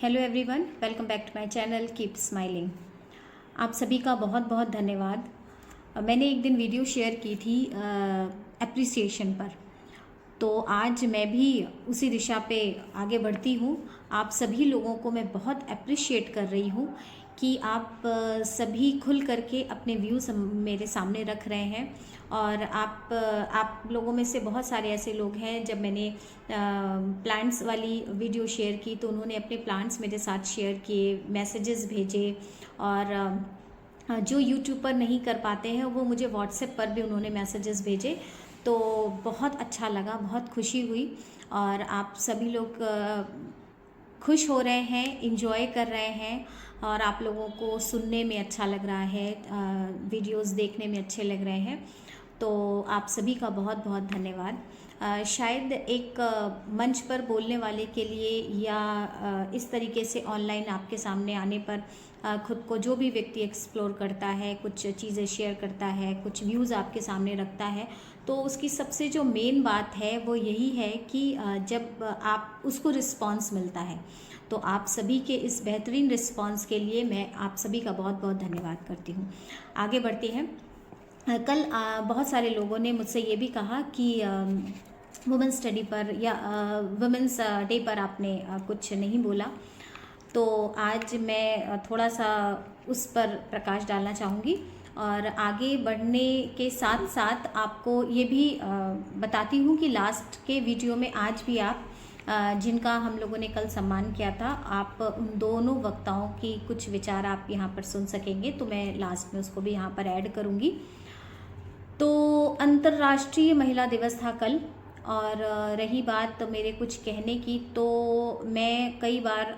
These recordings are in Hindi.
Hello everyone, welcome back to my channel keep smiling. आप सभी का बहुत बहुत धन्यवाद। मैंने एक दिन वीडियो शेयर की थी एप्रिसिएशन पर, तो आज मैं भी उसी दिशा पे आगे बढ़ती हूँ। आप सभी लोगों को मैं बहुत अप्रिशिएट कर रही हूँ कि आप सभी खुल करके अपने व्यूज़ मेरे सामने रख रहे हैं। और आप लोगों में से बहुत सारे ऐसे लोग हैं, जब मैंने प्लांट्स वाली वीडियो शेयर की तो उन्होंने अपने प्लांट्स मेरे साथ शेयर किए, मैसेजेस भेजे। और जो यूट्यूब पर नहीं कर पाते हैं वो मुझे व्हाट्सएप पर भी उन्होंने मैसेजेस भेजे। तो बहुत अच्छा लगा, बहुत खुशी हुई। और आप सभी लोग खुश हो रहे हैं, इंजॉय कर रहे हैं, और आप लोगों को सुनने में अच्छा लग रहा है, वीडियोस देखने में अच्छे लग रहे हैं। तो आप सभी का बहुत बहुत धन्यवाद। शायद एक मंच पर बोलने वाले के लिए या इस तरीके से ऑनलाइन आपके सामने आने पर खुद को जो भी व्यक्ति एक्सप्लोर करता है, कुछ चीज़ें शेयर करता है, कुछ व्यूज़ आपके सामने रखता है, तो उसकी सबसे जो मेन बात है वो यही है कि जब आप उसको रिस्पॉन्स मिलता है। तो आप सभी के इस बेहतरीन रिस्पॉन्स के लिए मैं आप सभी का बहुत बहुत धन्यवाद करती हूँ। आगे बढ़ते हैं। कल बहुत सारे लोगों ने मुझसे ये भी कहा कि वुमेंस स्टडी पर या वुमेंस डे पर आपने कुछ नहीं बोला, तो आज मैं थोड़ा सा उस पर प्रकाश डालना चाहूँगी। और आगे बढ़ने के साथ साथ आपको ये भी बताती हूँ कि लास्ट के वीडियो में आज भी आप जिनका हम लोगों ने कल सम्मान किया था, आप उन दोनों वक्ताओं की कुछ विचार आप यहाँ पर सुन सकेंगे, तो मैं लास्ट में उसको भी यहाँ पर ऐड करूँगी। तो अंतर्राष्ट्रीय महिला दिवस था कल, और रही बात मेरे कुछ कहने की, तो मैं कई बार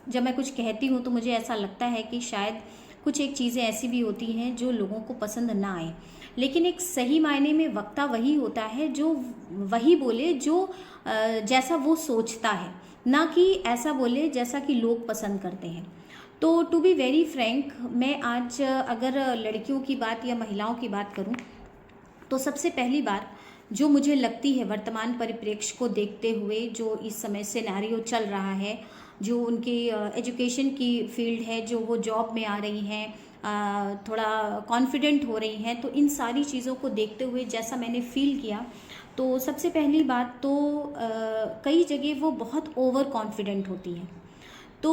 जब मैं कुछ कहती हूँ तो मुझे ऐसा लगता है कि शायद कुछ एक चीज़ें ऐसी भी होती हैं जो लोगों को पसंद ना आए, लेकिन एक सही मायने में वक्ता वही होता है जो वही बोले जो जैसा वो सोचता है, ना कि ऐसा बोले जैसा कि लोग पसंद करते हैं। तो टू बी वेरी फ्रैंक, मैं आज अगर लड़कियों की बात या महिलाओं की बात करूं, तो सबसे पहली बात जो मुझे लगती है वर्तमान परिप्रेक्ष्य को देखते हुए, जो इस समय सिनेरियो चल रहा है, जो उनकी एजुकेशन की फील्ड है, जो वो जॉब में आ रही हैं, थोड़ा कॉन्फिडेंट हो रही हैं, तो इन सारी चीज़ों को देखते हुए जैसा मैंने फील किया, तो सबसे पहली बात तो कई जगह वो बहुत ओवर कॉन्फिडेंट होती हैं। तो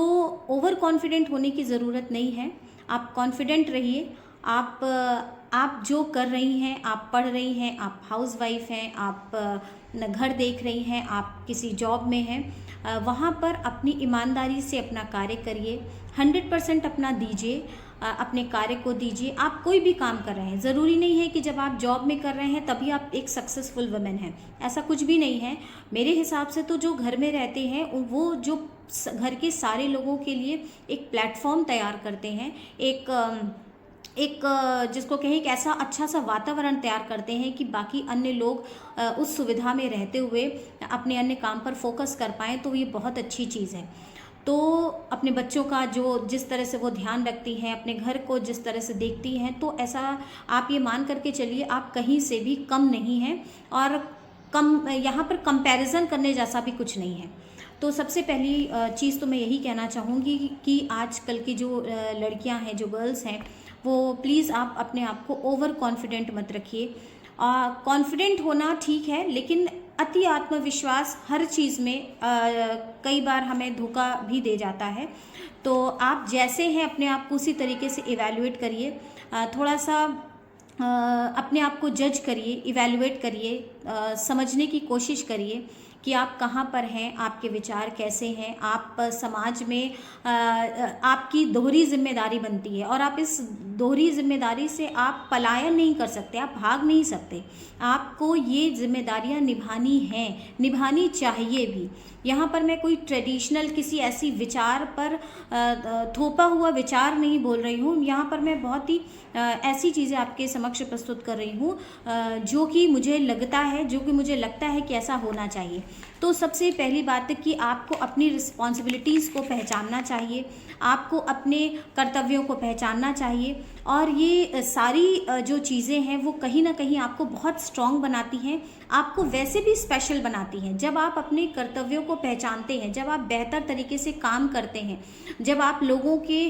ओवर कॉन्फिडेंट होने की ज़रूरत नहीं है, आप कॉन्फिडेंट रहिए। आप जो कर रही हैं, आप पढ़ रही हैं, आप हाउसवाइफ हैं, आप घर देख रही हैं, आप किसी जॉब में हैं, वहाँ पर अपनी ईमानदारी से अपना कार्य करिए, 100% अपना दीजिए, अपने कार्य को दीजिए। आप कोई भी काम कर रहे हैं, ज़रूरी नहीं है कि जब आप जॉब में कर रहे हैं तभी आप एक सक्सेसफुल वुमेन हैं, ऐसा कुछ भी नहीं है। मेरे हिसाब से तो जो घर में रहते हैं वो जो घर के सारे लोगों के लिए एक प्लेटफॉर्म तैयार करते हैं, एक जिसको कहें एक ऐसा अच्छा सा वातावरण तैयार करते हैं कि बाकी अन्य लोग उस सुविधा में रहते हुए अपने अन्य काम पर फोकस कर पाएँ, तो ये बहुत अच्छी चीज़ है। तो अपने बच्चों का जो जिस तरह से वो ध्यान रखती हैं, अपने घर को जिस तरह से देखती हैं, तो ऐसा आप ये मान करके चलिए आप कहीं से भी कम नहीं हैं, और कम यहाँ पर कंपैरिजन करने जैसा भी कुछ नहीं है। तो सबसे पहली चीज़ तो मैं यही कहना चाहूँगी कि आजकल की जो लड़कियाँ हैं, जो गर्ल्स हैं, वो प्लीज़ आप अपने आप को ओवर कॉन्फिडेंट मत रखिए। कॉन्फिडेंट होना ठीक है, लेकिन अति आत्मविश्वास हर चीज़ में कई बार हमें धोखा भी दे जाता है। तो आप जैसे हैं अपने आप को उसी तरीके से इवैल्यूएट करिए, थोड़ा सा अपने आप को जज करिए, इवैल्यूएट करिए, समझने की कोशिश करिए कि आप कहाँ पर हैं, आपके विचार कैसे हैं। आप समाज में आपकी दोहरी जिम्मेदारी बनती है, और आप इस दोहरी जिम्मेदारी से आप पलायन नहीं कर सकते, आप भाग नहीं सकते। आपको ये जिम्मेदारियां निभानी हैं, निभानी चाहिए भी। यहाँ पर मैं कोई ट्रेडिशनल किसी ऐसी विचार पर थोपा हुआ विचार नहीं बोल रही हूँ। यहाँ पर मैं बहुत ही ऐसी चीज़ें आपके समक्ष प्रस्तुत कर रही हूँ जो कि मुझे लगता है कि ऐसा होना चाहिए। तो सबसे पहली बात है कि आपको अपनी रिस्पॉन्सिबिलिटीज़ को पहचानना चाहिए, आपको अपने कर्तव्यों को पहचानना चाहिए, और ये सारी जो चीज़ें हैं वो कहीं ना कहीं आपको बहुत स्ट्रॉन्ग बनाती हैं, आपको वैसे भी स्पेशल बनाती हैं। जब आप अपने कर्तव्यों को पहचानते हैं, जब आप बेहतर तरीके से काम करते हैं, जब आप लोगों के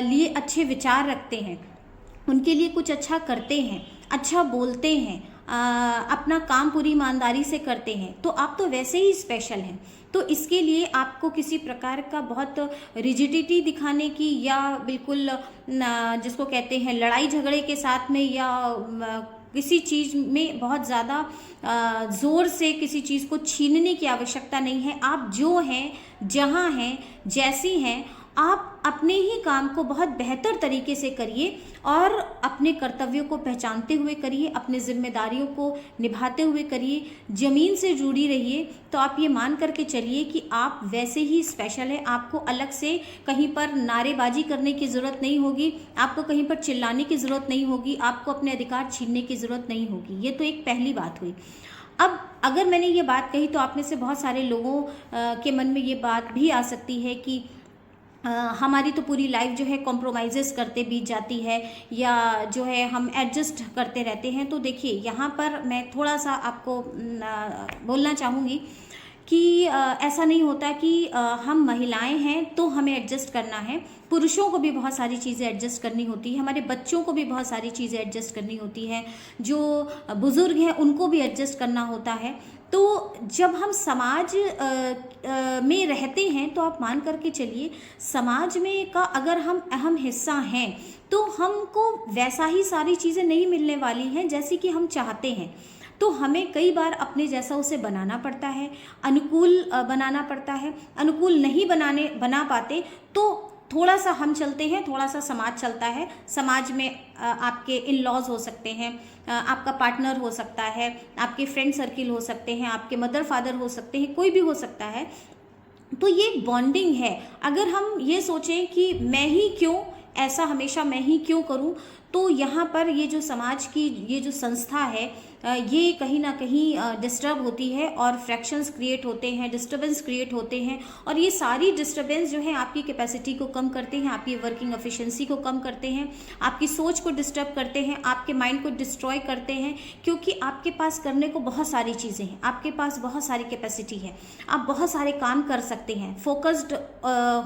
लिए अच्छे विचार रखते हैं, उनके लिए कुछ अच्छा करते हैं, अच्छा बोलते हैं, अपना काम पूरी ईमानदारी से करते हैं, तो आप तो वैसे ही स्पेशल हैं। तो इसके लिए आपको किसी प्रकार का बहुत रिजिडिटी दिखाने की, या बिल्कुल जिसको कहते हैं लड़ाई झगड़े के साथ में, या किसी चीज़ में बहुत ज़्यादा ज़ोर से किसी चीज़ को छीनने की आवश्यकता नहीं है। आप जो हैं, जहाँ हैं, जैसी हैं, आप अपने ही काम को बहुत बेहतर तरीके से करिए और अपने कर्तव्यों को पहचानते हुए करिए, अपने जिम्मेदारियों को निभाते हुए करिए, ज़मीन से जुड़ी रहिए। तो आप ये मान करके चलिए कि आप वैसे ही स्पेशल हैं। आपको अलग से कहीं पर नारेबाजी करने की ज़रूरत नहीं होगी, आपको कहीं पर चिल्लाने की ज़रूरत नहीं होगी, आपको अपने अधिकार छीनने की ज़रूरत नहीं होगी। ये तो एक पहली बात हुई। अब अगर मैंने ये बात कही तो आप में से बहुत सारे लोगों के मन में ये बात भी आ सकती है कि हमारी तो पूरी लाइफ जो है कॉम्प्रोमाइज़ेस करते बीत जाती है, या जो है हम एडजस्ट करते रहते हैं। तो देखिए, यहाँ पर मैं थोड़ा सा आपको बोलना चाहूँगी कि ऐसा नहीं होता कि हम महिलाएं हैं तो हमें एडजस्ट करना है। पुरुषों को भी बहुत सारी चीज़ें एडजस्ट करनी होती है, हमारे बच्चों को भी बहुत सारी चीज़ें एडजस्ट करनी होती है, जो बुज़ुर्ग हैं उनको भी एडजस्ट करना होता है। तो जब हम समाज में रहते हैं तो आप मान करके चलिए, समाज में का अगर हम अहम हिस्सा हैं तो हमको वैसा ही सारी चीज़ें नहीं मिलने वाली हैं जैसी कि हम चाहते हैं। तो हमें कई बार अपने जैसा उसे बनाना पड़ता है, अनुकूल बनाना पड़ता है। अनुकूल नहीं बना पाते तो थोड़ा सा हम चलते हैं, थोड़ा सा समाज चलता है। समाज में आपके इन लॉज हो सकते हैं, आपका पार्टनर हो सकता है, आपके फ्रेंड सर्किल हो सकते हैं, आपके मदर फादर हो सकते हैं, कोई भी हो सकता है। तो ये बॉन्डिंग है। अगर हम ये सोचें कि मैं ही क्यों, ऐसा हमेशा मैं ही क्यों करूं, तो यहाँ पर ये जो समाज की ये जो संस्था है, ये कहीं ना कहीं डिस्टर्ब होती है और फ्रैक्शंस क्रिएट होते हैं, डिस्टर्बेंस क्रिएट होते हैं। और ये सारी डिस्टर्बेंस जो है आपकी कैपेसिटी को कम करते हैं, आपकी वर्किंग एफिशिएंसी को कम करते हैं, आपकी सोच को डिस्टर्ब करते हैं, आपके माइंड को डिस्ट्रॉय करते हैं। क्योंकि आपके पास करने को बहुत सारी चीज़ें हैं, आपके पास बहुत सारी कैपेसिटी है, आप बहुत सारे काम कर सकते हैं, फोकस्ड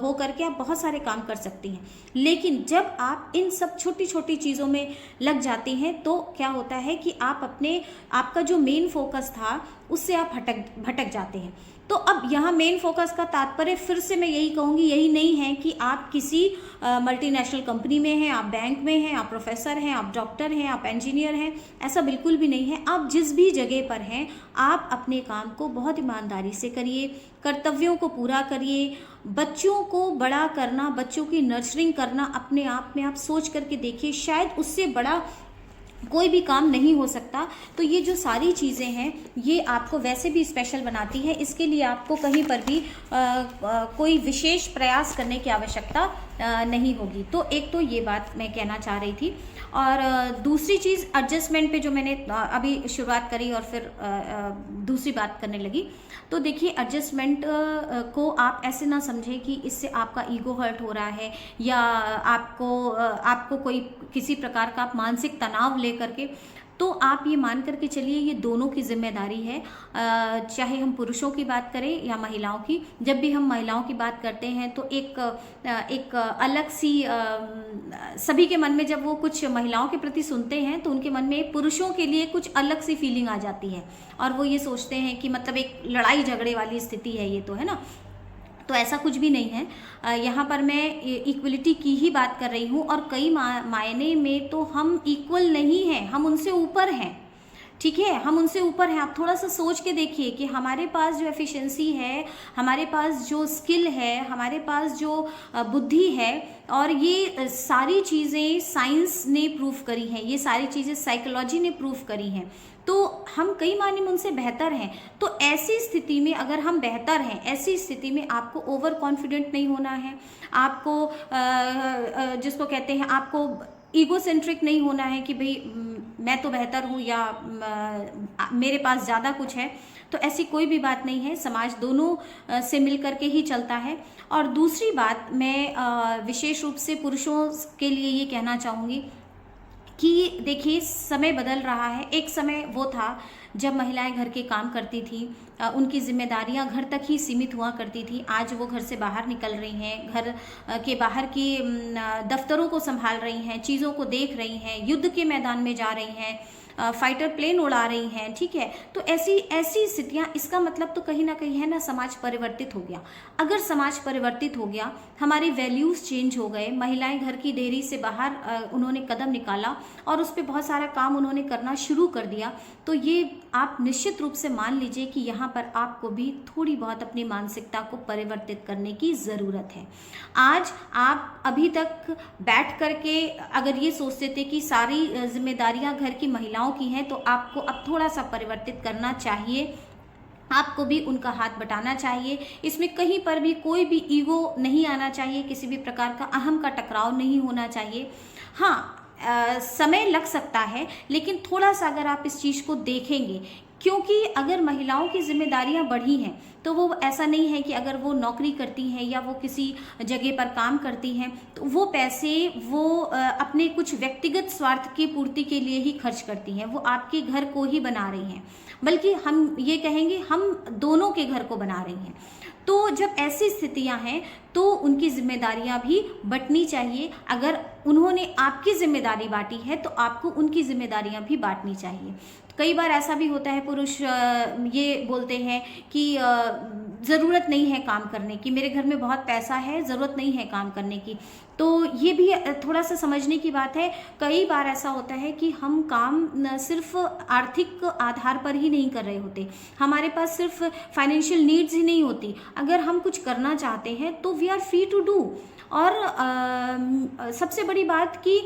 हो करके आप बहुत सारे काम कर सकती हैं। लेकिन जब आप इन सब छोटी छोटी चीज़ों में लग जाती हैं तो क्या होता है कि आपका जो मेन फोकस था उससे आप भटक जाते हैं। तो अब यहाँ मेन फोकस का तात्पर्य फिर से मैं यही कहूँगी, यही नहीं है कि आप किसी मल्टीनेशनल कंपनी में हैं, आप बैंक में हैं, आप प्रोफेसर हैं, आप डॉक्टर हैं, आप इंजीनियर हैं, ऐसा बिल्कुल भी नहीं है। आप जिस भी जगह पर हैं, आप अपने काम को बहुत ईमानदारी से करिए, कर्तव्यों को पूरा करिए। बच्चों को बड़ा करना, बच्चों की नर्चरिंग करना, अपने आप में आप सोच करके देखिए, शायद उससे बड़ा कोई भी काम नहीं हो सकता। तो ये जो सारी चीज़ें हैं ये आपको वैसे भी स्पेशल बनाती है। इसके लिए आपको कहीं पर भी कोई विशेष प्रयास करने की आवश्यकता नहीं होगी। तो एक तो ये बात मैं कहना चाह रही थी। और दूसरी चीज़ एडजस्टमेंट पे जो मैंने अभी शुरुआत करी और फिर दूसरी बात करने लगी। तो देखिए, एडजस्टमेंट को आप ऐसे ना समझें कि इससे आपका ईगो हर्ट हो रहा है, या आपको कोई किसी प्रकार का आप मानसिक तनाव ले करके। तो आप ये मान करके चलिए, ये दोनों की जिम्मेदारी है। चाहे हम पुरुषों की बात करें या महिलाओं की। जब भी हम महिलाओं की बात करते हैं तो एक अलग सी सभी के मन में, जब वो कुछ महिलाओं के प्रति सुनते हैं तो उनके मन में पुरुषों के लिए कुछ अलग सी फीलिंग आ जाती है, और वो ये सोचते हैं कि मतलब एक लड़ाई झगड़े वाली स्थिति है ये, तो है ना। तो ऐसा कुछ भी नहीं है। यहाँ पर मैं इक्वलिटी की ही बात कर रही हूँ, और कई मायने में तो हम इक्वल नहीं हैं, हम उनसे ऊपर हैं। ठीक है, हम उनसे ऊपर हैं। आप थोड़ा सा सोच के देखिए कि हमारे पास जो एफिशिएंसी है, हमारे पास जो स्किल है, हमारे पास जो बुद्धि है, और ये सारी चीज़ें साइंस ने प्रूव करी हैं, ये सारी चीज़ें साइकोलॉजी ने प्रूव करी हैं। तो हम कई मायने में उनसे बेहतर हैं। तो ऐसी स्थिति में अगर हम बेहतर हैं, ऐसी स्थिति में आपको ओवर कॉन्फिडेंट नहीं होना है, आपको जिसको कहते हैं, आपको ईगोसेंट्रिक नहीं होना है कि भाई मैं तो बेहतर हूँ या मेरे पास ज़्यादा कुछ है। तो ऐसी कोई भी बात नहीं है, समाज दोनों से मिल करके ही चलता है। और दूसरी बात मैं विशेष रूप से पुरुषों के लिए ये कहना चाहूँगी कि देखिए, समय बदल रहा है। एक समय वो था जब महिलाएं घर के काम करती थी, उनकी जिम्मेदारियां घर तक ही सीमित हुआ करती थी। आज वो घर से बाहर निकल रही हैं, घर के बाहर की दफ्तरों को संभाल रही हैं, चीज़ों को देख रही हैं, युद्ध के मैदान में जा रही हैं, फाइटर प्लेन उड़ा रही हैं, ठीक है। तो ऐसी स्थितियां, इसका मतलब तो कहीं ना कहीं है ना, समाज परिवर्तित हो गया। अगर समाज परिवर्तित हो गया, हमारी वैल्यूज़ चेंज हो गए, महिलाएं घर की देहरी से बाहर उन्होंने कदम निकाला और उस पर बहुत सारा काम उन्होंने करना शुरू कर दिया, तो ये आप निश्चित रूप से मान लीजिए कि यहाँ पर आपको भी थोड़ी बहुत अपनी मानसिकता को परिवर्तित करने की ज़रूरत है। आज आप अभी तक बैठ करके अगर ये सोचते थे कि सारी जिम्मेदारियां घर की महिलाओं की हैं, तो आपको अब थोड़ा सा परिवर्तित करना चाहिए। आपको भी उनका हाथ बटाना चाहिए। इसमें कहीं पर भी कोई भी ईगो नहीं आना चाहिए, किसी भी प्रकार का अहम का टकराव नहीं होना चाहिए। हाँ, समय लग सकता है, लेकिन थोड़ा सा अगर आप इस चीज़ को देखेंगे, क्योंकि अगर महिलाओं की जिम्मेदारियां बढ़ी हैं तो वो ऐसा नहीं है कि अगर वो नौकरी करती हैं या वो किसी जगह पर काम करती हैं तो वो पैसे वो अपने कुछ व्यक्तिगत स्वार्थ की पूर्ति के लिए ही खर्च करती हैं। वो आपके घर को ही बना रही हैं, बल्कि हम ये कहेंगे हम दोनों के घर को बना रही हैं। तो जब ऐसी स्थितियां हैं तो उनकी जिम्मेदारियां भी बंटनी चाहिए। अगर उन्होंने आपकी जिम्मेदारी बांटी है तो आपको उनकी जिम्मेदारियां भी बांटनी चाहिए। कई बार ऐसा भी होता है, पुरुष ये बोलते हैं कि ज़रूरत नहीं है काम करने की, मेरे घर में बहुत पैसा है, ज़रूरत नहीं है काम करने की। तो ये भी थोड़ा सा समझने की बात है। कई बार ऐसा होता है कि हम काम सिर्फ आर्थिक आधार पर ही नहीं कर रहे होते, हमारे पास सिर्फ फाइनेंशियल नीड्स ही नहीं होती। अगर हम कुछ करना चाहते हैं तो we are free to do. और सबसे बड़ी बात कि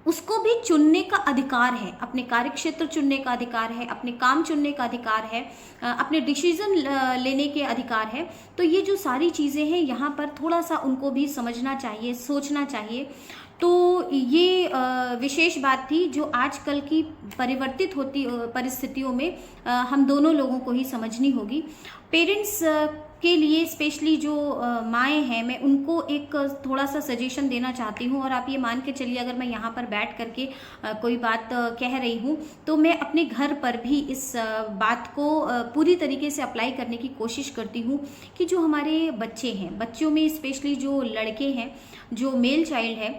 उसको भी चुनने का अधिकार है, अपने कार्य क्षेत्र चुनने का अधिकार है, अपने काम चुनने का अधिकार है, अपने डिसीजन लेने के अधिकार है। तो ये जो सारी चीज़ें हैं यहाँ पर थोड़ा सा उनको भी समझना चाहिए, सोचना चाहिए। तो ये विशेष बात थी जो आजकल की परिवर्तित होती परिस्थितियों में हम दोनों लोगों को ही समझनी होगी। पेरेंट्स के लिए स्पेशली जो माएँ हैं, मैं उनको एक थोड़ा सा सजेशन देना चाहती हूँ। और आप ये मान के चलिए, अगर मैं यहाँ पर बैठ करके कोई बात कह रही हूँ तो मैं अपने घर पर भी इस बात को पूरी तरीके से अप्लाई करने की कोशिश करती हूँ कि जो हमारे बच्चे हैं, बच्चों में स्पेशली जो लड़के हैं, जो मेल चाइल्ड है,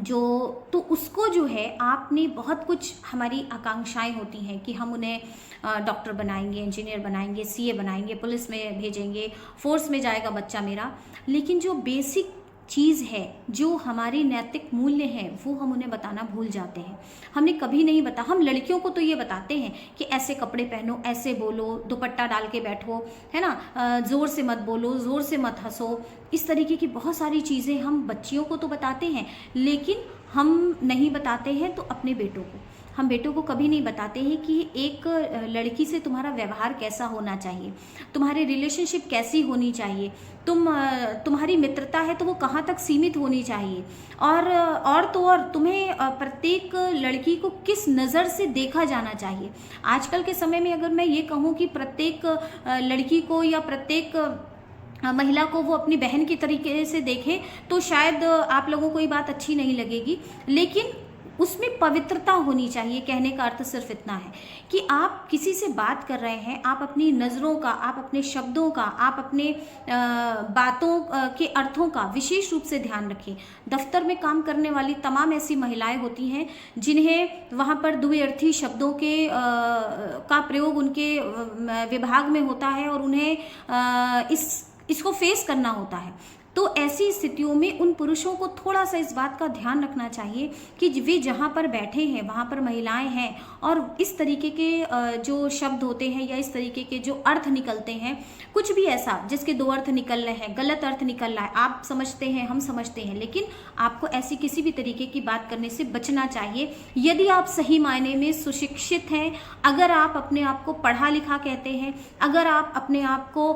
तो उसको जो है आपने बहुत कुछ, हमारी आकांक्षाएं होती हैं कि हम उन्हें डॉक्टर बनाएंगे, इंजीनियर बनाएंगे, सीए बनाएंगे, पुलिस में भेजेंगे, फोर्स में जाएगा बच्चा मेरा। लेकिन जो बेसिक चीज़ है, जो हमारी नैतिक मूल्य हैं, वो हम उन्हें बताना भूल जाते हैं। हमने कभी नहीं बता, हम लड़कियों को तो ये बताते हैं कि ऐसे कपड़े पहनो, ऐसे बोलो, दुपट्टा डाल के बैठो, है ना, ज़ोर से मत बोलो, ज़ोर से मत हंसो। इस तरीके की बहुत सारी चीज़ें हम बच्चियों को तो बताते हैं, लेकिन हम नहीं बताते हैं तो अपने बेटों को। हम बेटों को कभी नहीं बताते हैं कि एक लड़की से तुम्हारा व्यवहार कैसा होना चाहिए, तुम्हारी रिलेशनशिप कैसी होनी चाहिए, तुम्हारी मित्रता है तो वो कहाँ तक सीमित होनी चाहिए, और तो और तुम्हें प्रत्येक लड़की को किस नज़र से देखा जाना चाहिए। आजकल के समय में अगर मैं ये कहूँ कि प्रत्येक लड़की को या प्रत्येक महिला को वो अपनी बहन की तरीके से देखे तो शायद आप लोगों को ये बात अच्छी नहीं लगेगी, लेकिन उसमें पवित्रता होनी चाहिए। कहने का अर्थ सिर्फ इतना है कि आप किसी से बात कर रहे हैं, आप अपनी नज़रों का, आप अपने शब्दों का, आप अपने बातों के अर्थों का विशेष रूप से ध्यान रखें। दफ्तर में काम करने वाली तमाम ऐसी महिलाएं होती हैं जिन्हें वहाँ पर द्व्यर्थी शब्दों के का प्रयोग उनके विभाग में होता है और उन्हें इसको फेस करना होता है। तो ऐसी स्थितियों में उन पुरुषों को थोड़ा सा इस बात का ध्यान रखना चाहिए कि वे जहाँ पर बैठे हैं वहाँ पर महिलाएं हैं, और इस तरीके के जो शब्द होते हैं या इस तरीके के जो अर्थ निकलते हैं, कुछ भी ऐसा जिसके दो अर्थ निकल रहे हैं, गलत अर्थ निकल रहा है, आप समझते हैं, हम समझते हैं, लेकिन आपको ऐसी किसी भी तरीके की बात करने से बचना चाहिए। यदि आप सही मायने में सुशिक्षित हैं, अगर आप अपने आप को पढ़ा लिखा कहते हैं, अगर आप अपने आप को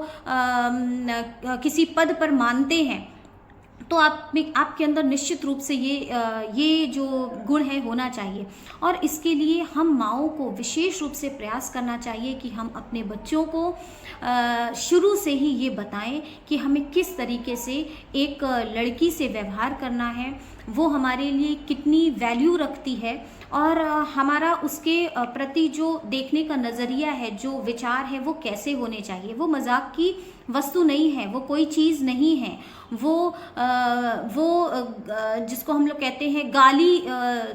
किसी पद पर मानते हैं, तो आपके अंदर निश्चित रूप से ये जो गुण है होना चाहिए। और इसके लिए हम माँओं को विशेष रूप से प्रयास करना चाहिए कि हम अपने बच्चों को शुरू से ही ये बताएं कि हमें किस तरीके से एक लड़की से व्यवहार करना है, वो हमारे लिए कितनी वैल्यू रखती है, और हमारा उसके प्रति जो देखने का नज़रिया है, जो विचार है, वो कैसे होने चाहिए। वो मजाक की वस्तु नहीं है, वो कोई चीज़ नहीं है, वो जिसको हम लोग कहते हैं गाली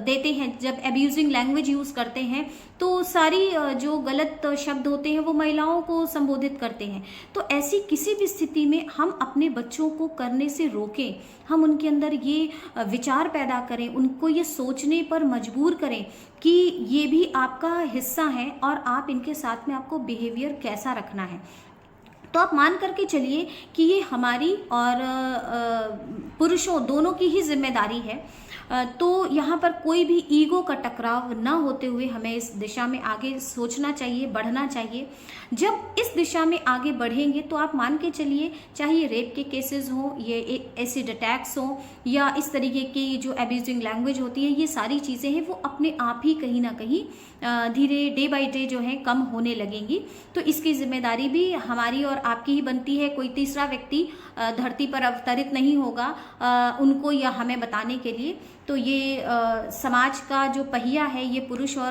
देते हैं, जब एब्यूजिंग लैंग्वेज यूज़ करते हैं तो सारी जो गलत शब्द होते हैं वो महिलाओं को संबोधित करते हैं। तो ऐसी किसी भी स्थिति में हम अपने बच्चों को करने से रोकें, हम उनके अंदर ये विचार पैदा करें, उनको ये सोचने पर मजबूर करें कि ये भी आपका हिस्सा है और आप इनके साथ में आपको बिहेवियर कैसा रखना है। तो आप मान करके चलिए कि ये हमारी और पुरुषों दोनों की ही जिम्मेदारी है। तो यहाँ पर कोई भी ईगो का टकराव ना होते हुए हमें इस दिशा में आगे सोचना चाहिए, बढ़ना चाहिए। जब इस दिशा में आगे बढ़ेंगे तो आप मान के चलिए, चाहे ये रेप के केसेस हों, ये एसिड अटैक्स हों, या इस तरीके की जो एब्यूजिंग लैंग्वेज होती है, ये सारी चीज़ें हैं वो अपने आप ही कहीं ना कहीं धीरे डे बाय डे जो है कम होने लगेंगी। तो इसकी जिम्मेदारी भी हमारी और आपकी ही बनती है। कोई तीसरा व्यक्ति धरती पर अवतरित नहीं होगा उनको या हमें बताने के लिए। तो ये समाज का जो पहिया है ये पुरुषों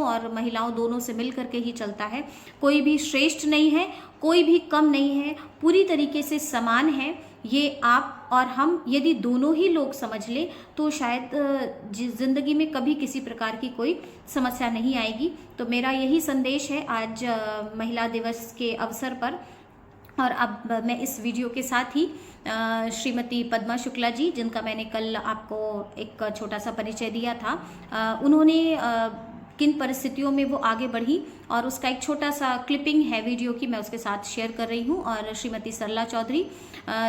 और महिलाओं दोनों से मिल करके ही चलता है। कोई भी श्रेष्ठ नहीं है, कोई भी कम नहीं है, पूरी तरीके से समान है। ये आप और हम यदि दोनों ही लोग समझ ले तो शायद जिंदगी में कभी किसी प्रकार की कोई समस्या नहीं आएगी। तो मेरा यही संदेश है आज महिला दिवस के अवसर पर। और अब मैं इस वीडियो के साथ ही श्रीमती पद्मा शुक्ला जी, जिनका मैंने कल आपको एक छोटा सा परिचय दिया था, उन्होंने किन परिस्थितियों में वो आगे बढ़ी और उसका एक छोटा सा क्लिपिंग है वीडियो की, मैं उसके साथ शेयर कर रही हूँ। और श्रीमती सरला चौधरी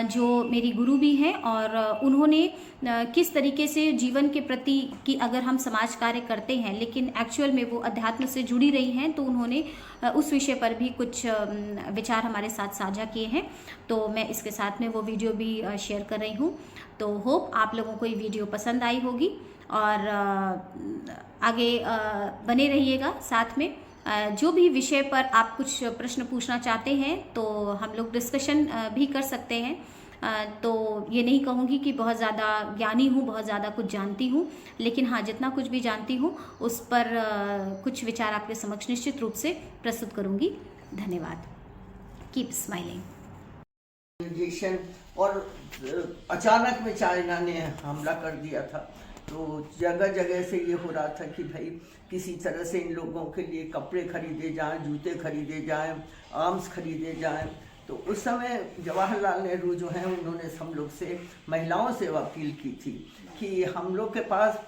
जो मेरी गुरु भी हैं, और उन्होंने किस तरीके से जीवन के प्रति कि अगर हम समाज कार्य करते हैं लेकिन एक्चुअल में वो अध्यात्म से जुड़ी रही हैं, तो उन्होंने उस विषय पर भी कुछ विचार हमारे साथ साझा किए हैं। तो मैं इसके साथ में वो वीडियो भी शेयर कर रही हूँ। तो होप आप लोगों को ये वीडियो पसंद आई होगी और आगे बने रहिएगा साथ में। जो भी विषय पर आप कुछ प्रश्न पूछना चाहते हैं तो हम लोग डिस्कशन भी कर सकते हैं। तो ये नहीं कहूँगी कि बहुत ज़्यादा ज्ञानी हूँ, बहुत ज़्यादा कुछ जानती हूँ, लेकिन हाँ जितना कुछ भी जानती हूँ उस पर कुछ विचार आपके समक्ष निश्चित रूप से प्रस्तुत करूँगी। धन्यवाद। Keep smiling. और अचानक में चाइना ने हमला कर दिया था, तो जगह जगह से ये हो रहा था कि भाई किसी तरह से इन लोगों के लिए कपड़े खरीदे जाएं, जूते खरीदे जाएं, आर्म्स खरीदे जाएं। तो उस समय जवाहरलाल नेहरू जो हैं उन्होंने हम लोग से, महिलाओं से अपील की थी कि हम लोग के पास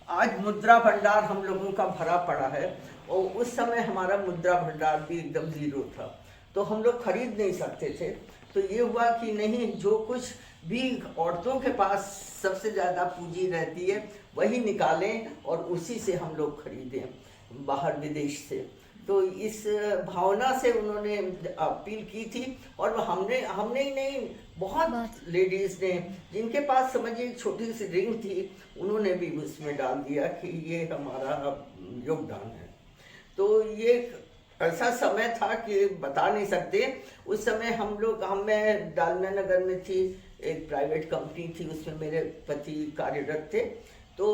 आज मुद्रा भंडार हम लोगों का भरा पड़ा है, और उस समय हमारा मुद्रा भंडार भी एकदम ज़ीरो था, तो हम लोग खरीद नहीं सकते थे। तो ये हुआ कि नहीं, जो कुछ भी औरतों के पास सबसे ज़्यादा पूंजी रहती है वही निकालें और उसी से हम लोग खरीदें बाहर विदेश से। तो इस भावना से उन्होंने अपील की थी, और हमने ही नहीं, बहुत लेडीज़ ने जिनके पास समझिए एक छोटी सी रिंग थी, उन्होंने भी उसमें डाल दिया कि ये हमारा योगदान है। तो ये ऐसा समय था कि बता नहीं सकते। उस समय मैं डालमिया नगर में थी, एक प्राइवेट कंपनी थी, उसमें मेरे पति कार्यरत थे। तो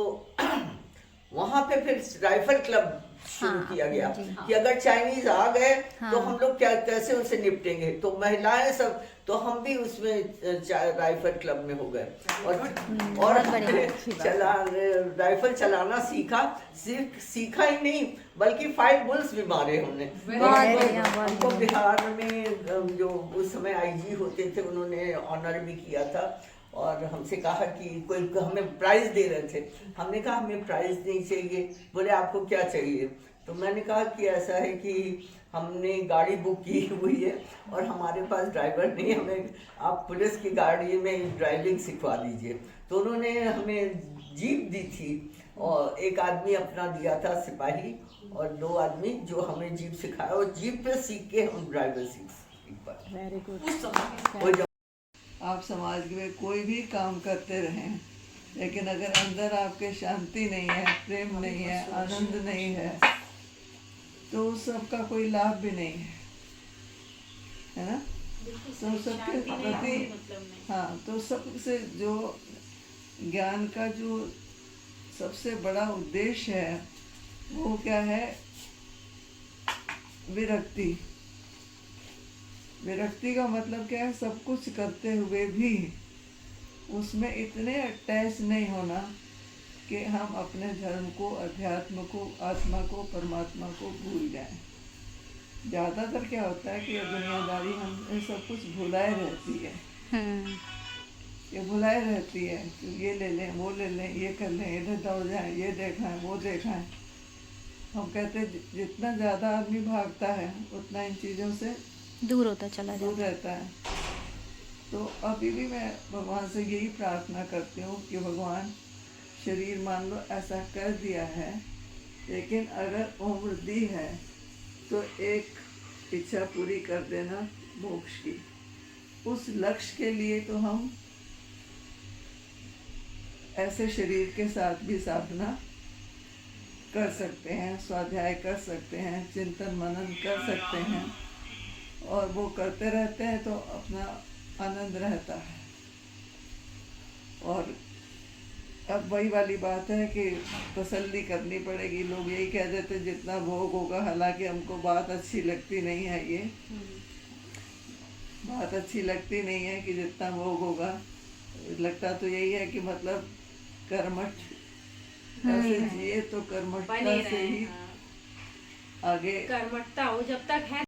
वहाँ पे फिर राइफल क्लब शुरू किया गया कि अगर चाइनीज आ गए तो हम लोग कैसे उनसे निपटेंगे। तो महिलाएं सब, तो हम भी उसमें राइफल क्लब में हो गए और राइफल चलाना सीखा। सिर्फ सीखा ही नहीं बल्कि 5 बुल्स भी मारे हमने। हमको बिहार में जो उस समय आईजी होते थे उन्होंने ऑनर भी किया था, और हमसे कहा कि कोई हमें प्राइज दे रहे थे। हमने कहा हमें प्राइज नहीं चाहिए। बोले आपको क्या चाहिए? तो मैंने कहा कि ऐसा है कि हमने गाड़ी बुक की हुई है और हमारे पास ड्राइवर नहीं, हमें आप पुलिस की गाड़ी में ड्राइविंग सिखवा दीजिए। तो उन्होंने हमें जीप दी थी, और एक आदमी अपना दिया था सिपाही, और 2 आदमी जो हमें जीप सिखाया, और जीप पे सीख के हम ड्राइवर सीख पर। Very good. आप समाज में कोई भी काम करते रहें, लेकिन अगर अंदर आपके शांति नहीं है, प्रेम नहीं है, आनंद नहीं है, तो उस सब का कोई लाभ भी नहीं है ना। तो सबके प्रति, हाँ, तो सबसे जो ज्ञान का जो सबसे बड़ा उद्देश्य है वो क्या है? विरक्ति। विरक्ति का मतलब क्या है? सब कुछ करते हुए भी उसमें इतने अटैच नहीं होना कि हम अपने धर्म को, अध्यात्म को, आत्मा को, परमात्मा को भूल जाएं। ज़्यादातर क्या होता है कि ये दुनियादारी हमें सब कुछ भुलाए रहती है। ये भुलाए रहती है कि ये ले लें, वो ले लें, ये कर लें, इधर दौड़ जाएं, ये देखाएं, वो देखाएं। हम कहते हैं जितना ज़्यादा आदमी भागता है उतना इन चीज़ों से दूर होता चला दूर जाता है। रहता है। तो अभी भी मैं भगवान से यही प्रार्थना करती हूँ कि भगवान, शरीर मान लो ऐसा कर दिया है, लेकिन अगर उम्र दी है तो एक इच्छा पूरी कर देना मोक्ष की। उस लक्ष्य के लिए तो हम ऐसे शरीर के साथ भी साधना कर सकते हैं, स्वाध्याय कर सकते हैं, चिंतन मनन कर सकते हैं, और वो करते रहते हैं तो अपना आनंद रहता है। और अब वही वाली बात है कि तसल्ली करनी पड़ेगी। लोग यही कह देते जितना भोग होगा, हालांकि हमको बात अच्छी लगती नहीं है। ये बात अच्छी लगती नहीं है कि जितना भोग होगा। लगता तो यही है कि मतलब कर्मठ ऐसे जिए तो कर्मठता से ही आगे कर्मठता हो जब तक है।